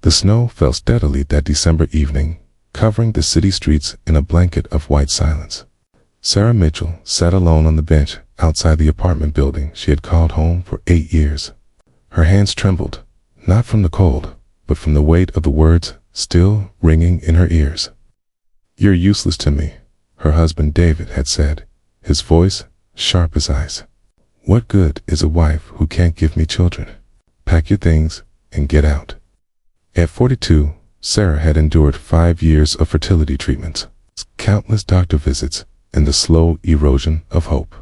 The snow fell steadily that December evening, covering the city streets in a blanket of white silence. Sarah Mitchell sat alone on the bench outside the apartment building she had called home for 8 years. Her hands trembled, not from the cold, but from the weight of the words still ringing in her ears. "You're useless to me," her husband David had said, his voice sharp as ice. "What good is a wife who can't give me children? Pack your things and get out." At 42, Sarah had endured 5 years of fertility treatments, countless doctor visits, and the slow erosion of hope.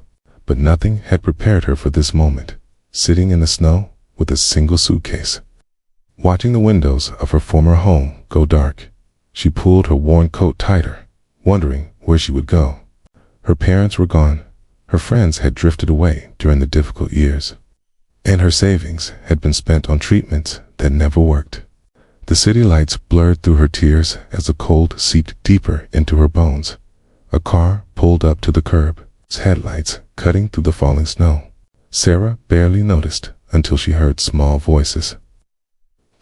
But nothing had prepared her for this moment, sitting in the snow with a single suitcase. Watching the windows of her former home go dark, she pulled her worn coat tighter, wondering where she would go. Her parents were gone, her friends had drifted away during the difficult years, and her savings had been spent on treatments that never worked. The city lights blurred through her tears as the cold seeped deeper into her bones. A car pulled up to the curb, its headlights cutting through the falling snow. Sarah barely noticed until she heard small voices.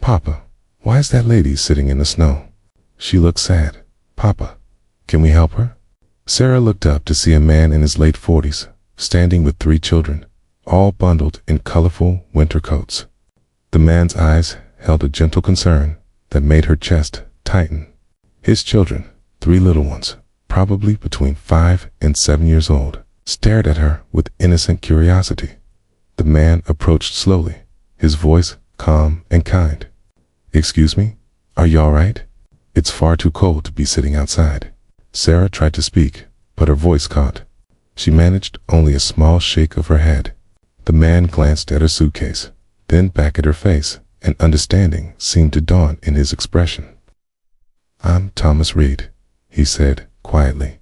"Papa, why is that lady sitting in the snow? She looks sad. Papa, can we help her?" Sarah looked up to see a man in his late 40s, standing with 3 children, all bundled in colorful winter coats. The man's eyes held a gentle concern that made her chest tighten. His children, 3 little ones, probably between 5 and 7 years old, stared at her with innocent curiosity. The man approached slowly, his voice calm and kind. "Excuse me, are you all right? It's far too cold to be sitting outside." Sarah tried to speak, but her voice caught. She managed only a small shake of her head. The man glanced at her suitcase, then back at her face, and understanding seemed to dawn in his expression. "I'm Thomas Reed," he said quietly.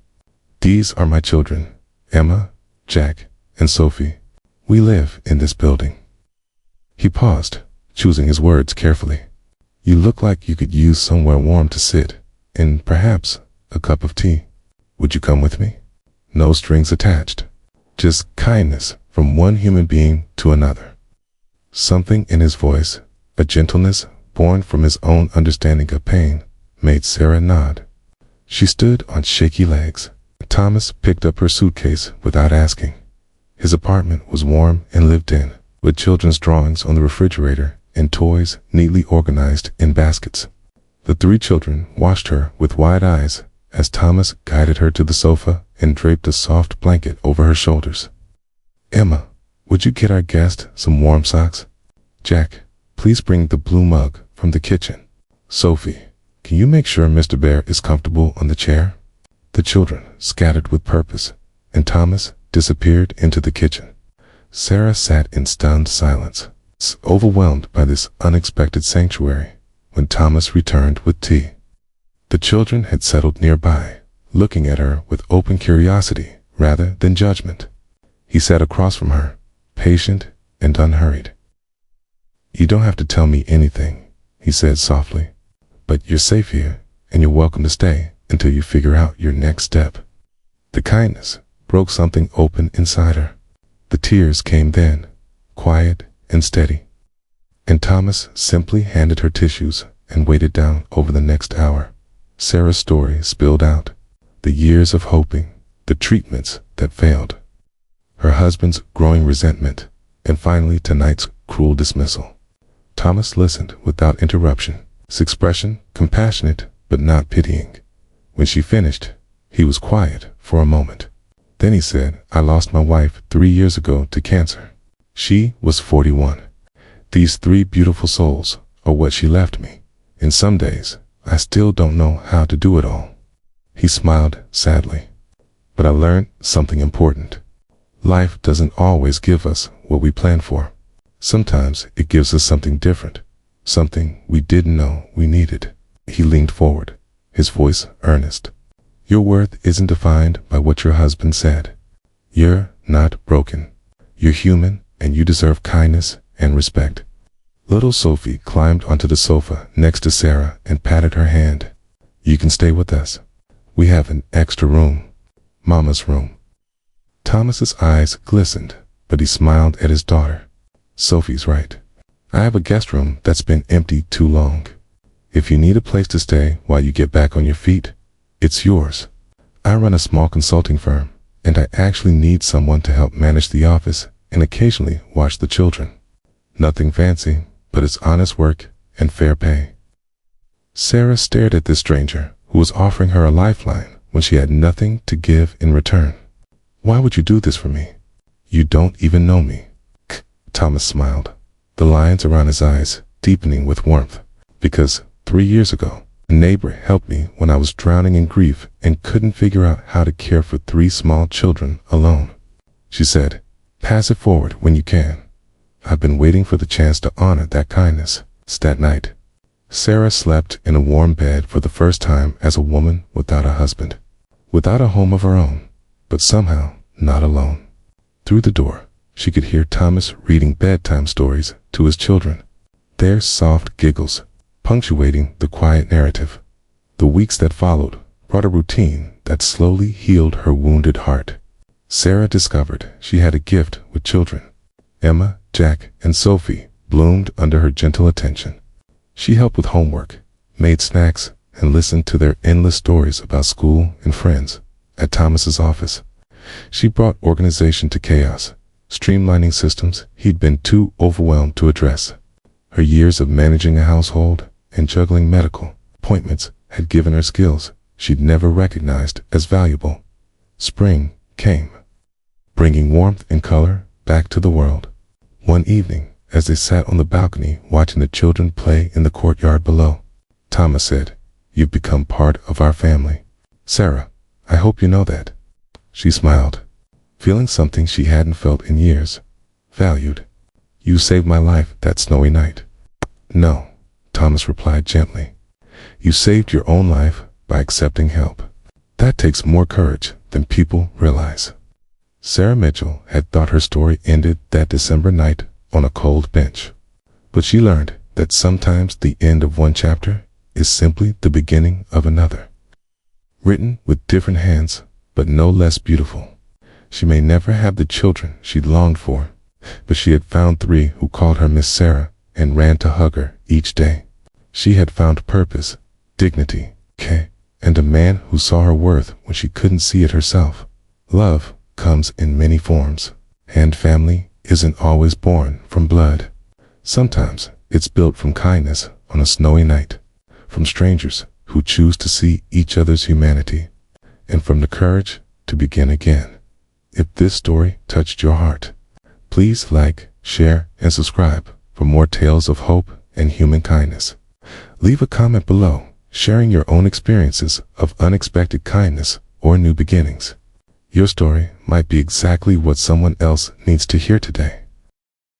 "These are my children, Emma, Jack, and Sophie. We live in this building." He paused, choosing his words carefully. "You look like you could use somewhere warm to sit, and perhaps a cup of tea. Would you come with me?" No strings attached, just kindness from one human being to another. Something in his voice, a gentleness born from his own understanding of pain, made Sarah nod. She stood on shaky legs. Thomas picked up her suitcase without asking. His apartment was warm and lived in, with children's drawings on the refrigerator and toys neatly organized in baskets. The 3 children watched her with wide eyes as Thomas guided her to the sofa and draped a soft blanket over her shoulders. "Emma, would you get our guest some warm socks? Jack, please bring the blue mug from the kitchen. Sophie, can you make sure Mr. Bear is comfortable on the chair?" The children scattered with purpose, and Thomas disappeared into the kitchen. Sarah sat in stunned silence, overwhelmed by this unexpected sanctuary, when Thomas returned with tea. The children had settled nearby, looking at her with open curiosity rather than judgment. He sat across from her, patient and unhurried. "You don't have to tell me anything," he said softly, "but you're safe here, and you're welcome to stay until you figure out your next step." The kindness broke something open inside her. The tears came then, quiet and steady. And Thomas simply handed her tissues and waited down over the next hour. Sarah's story spilled out. The years of hoping, the treatments that failed, her husband's growing resentment, and finally tonight's cruel dismissal. Thomas listened without interruption, his expression compassionate but not pitying. When she finished, he was quiet for a moment. Then he said, "I lost my wife 3 years ago to cancer. She was 41. These 3 beautiful souls are what she left me. And some days, I still don't know how to do it all." He smiled sadly. "But I learned something important. Life doesn't always give us what we plan for. Sometimes it gives us something different, something we didn't know we needed." He leaned forward, his voice earnest. "Your worth isn't defined by what your husband said. You're not broken. You're human, and you deserve kindness and respect." Little Sophie climbed onto the sofa next to Sarah and patted her hand. "You can stay with us. We have an extra room. Mama's room." Thomas's eyes glistened, but he smiled at his daughter. "Sophie's right. I have a guest room that's been empty too long." If you need a place to stay while you get back on your feet, it's yours. I run a small consulting firm, and I actually need someone to help manage the office and occasionally watch the children. Nothing fancy, but it's honest work and fair pay. Sarah stared at this stranger who was offering her a lifeline when she had nothing to give in return. Why would you do this for me? You don't even know me. Thomas smiled, the lines around his eyes deepening with warmth. Because 3 years ago, a neighbor helped me when I was drowning in grief and couldn't figure out how to care for 3 small children alone. She said, pass it forward when you can. I've been waiting for the chance to honor that kindness. That night, Sarah slept in a warm bed for the first time as a woman without a husband, without a home of her own, but somehow not alone. Through the door, she could hear Thomas reading bedtime stories to his children, their soft giggles punctuating the quiet narrative. The weeks that followed brought a routine that slowly healed her wounded heart. Sarah discovered she had a gift with children. Emma, Jack, and Sophie bloomed under her gentle attention. She helped with homework, made snacks, and listened to their endless stories about school and friends. At Thomas's office, she brought organization to chaos, streamlining systems he'd been too overwhelmed to address. Her years of managing a household and juggling medical appointments had given her skills she'd never recognized as valuable. Spring came, bringing warmth and color back to the world. One evening, as they sat on the balcony watching the children play in the courtyard below, Thomas said, "You've become part of our family. Sarah, I hope you know that." She smiled, feeling something she hadn't felt in years, valued. "You saved my life that snowy night." "No," Thomas replied gently. "You saved your own life by accepting help. That takes more courage than people realize." Sarah Mitchell had thought her story ended that December night on a cold bench. But she learned that sometimes the end of one chapter is simply the beginning of another. Written with different hands, but no less beautiful. She may never have the children she'd longed for, but she had found 3 who called her Miss Sarah and ran to hug her each day. She had found purpose, dignity, care, and a man who saw her worth when she couldn't see it herself. Love comes in many forms, and family isn't always born from blood. Sometimes it's built from kindness on a snowy night, from strangers who choose to see each other's humanity, and from the courage to begin again. If this story touched your heart, please like, share, and subscribe for more tales of hope and human kindness. Leave a comment below, sharing your own experiences of unexpected kindness or new beginnings. Your story might be exactly what someone else needs to hear today.